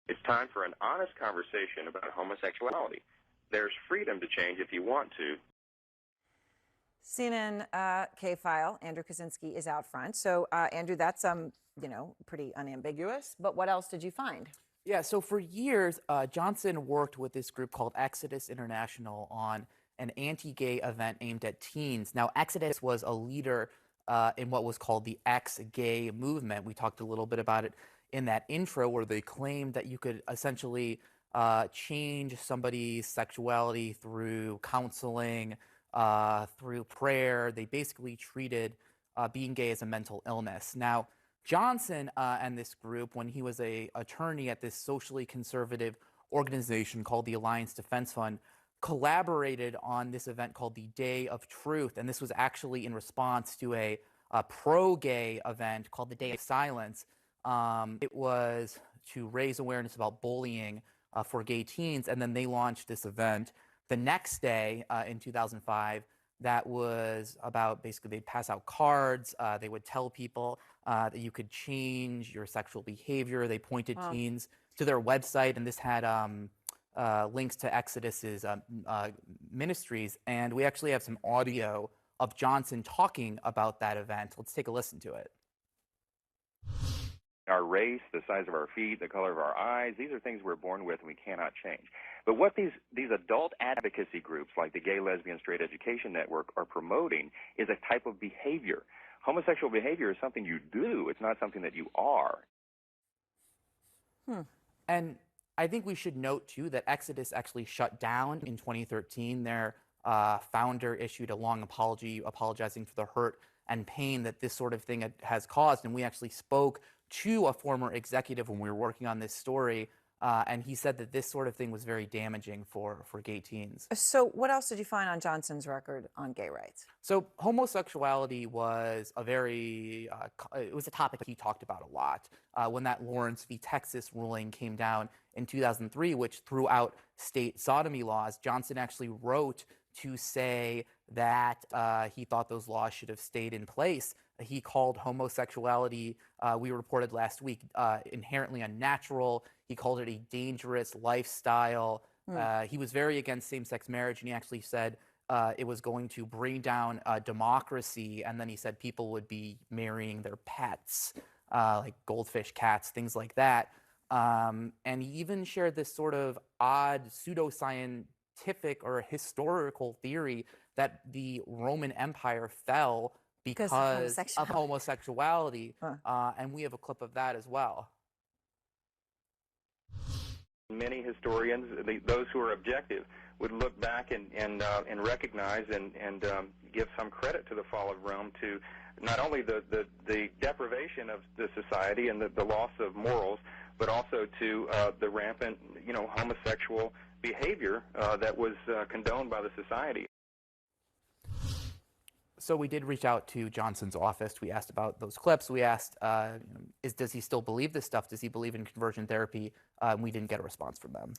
It's time for an honest conversation about homosexuality. There's freedom to change if you want to. CNN K-File, Andrew Kaczynski is out front. So, Andrew, that's, pretty unambiguous. But what else did you find? Yeah, so for years, Johnson worked with this group called Exodus International on an anti-gay event aimed at teens. Now, Exodus was a leader in what was called the ex-gay movement. We talked a little bit about it in that intro, where they claimed that you could essentially change somebody's sexuality through counseling, through prayer. They basically treated being gay as a mental illness. Now, Johnson and this group, when he was an attorney at this socially conservative organization called the Alliance Defense Fund, collaborated on this event called the Day of Truth. And this was actually in response to a pro-gay event called the Day of Silence. It was to raise awareness about bullying for gay teens. And then they launched this event the next day in 2005 that was about basically they'd pass out cards. They would tell people that you could change your sexual behavior. They pointed teens to their website, and this had links to Exodus's ministries. And we actually have some audio of Johnson talking about that event. Let's take a listen to it. Our race, the size of our feet, the color of our eyes, these are things we're born with and we cannot change. But what these adult advocacy groups like the Gay, Lesbian, Straight Education Network are promoting is a type of behavior. Homosexual behavior is something you do. It's not something that you are. And I think we should note, too, that Exodus actually shut down in 2013. Their founder issued a long apology apologizing for the hurt and pain that this sort of thing has caused. And we actually spoke to a former executive when we were working on this story, and he said that this sort of thing was very damaging for gay teens. So what else did you find on Johnson's record on gay rights? So homosexuality was it was a topic he talked about a lot. When that Lawrence v. Texas ruling came down in 2003, which threw out state sodomy laws, Johnson actually wrote to say that he thought those laws should have stayed in place. He called homosexuality, we reported last week, inherently unnatural. He called it a dangerous lifestyle. He was very against same-sex marriage, and he actually said it was going to bring down democracy. And then he said people would be marrying their pets, like goldfish, cats, things like that. And he even shared this sort of odd pseudoscientific or historical theory that the Roman Empire fell because of homosexuality. And we have a clip of that as well. Many historians, those who are objective, would look back and recognize and give some credit to the fall of Rome, to not only the deprivation of the society and the loss of morals, but also to the rampant, homosexual behavior that was condoned by the society. So we did reach out to Johnson's office. We asked about those clips. We asked, does he still believe this stuff? Does he believe in conversion therapy? We didn't get a response from them.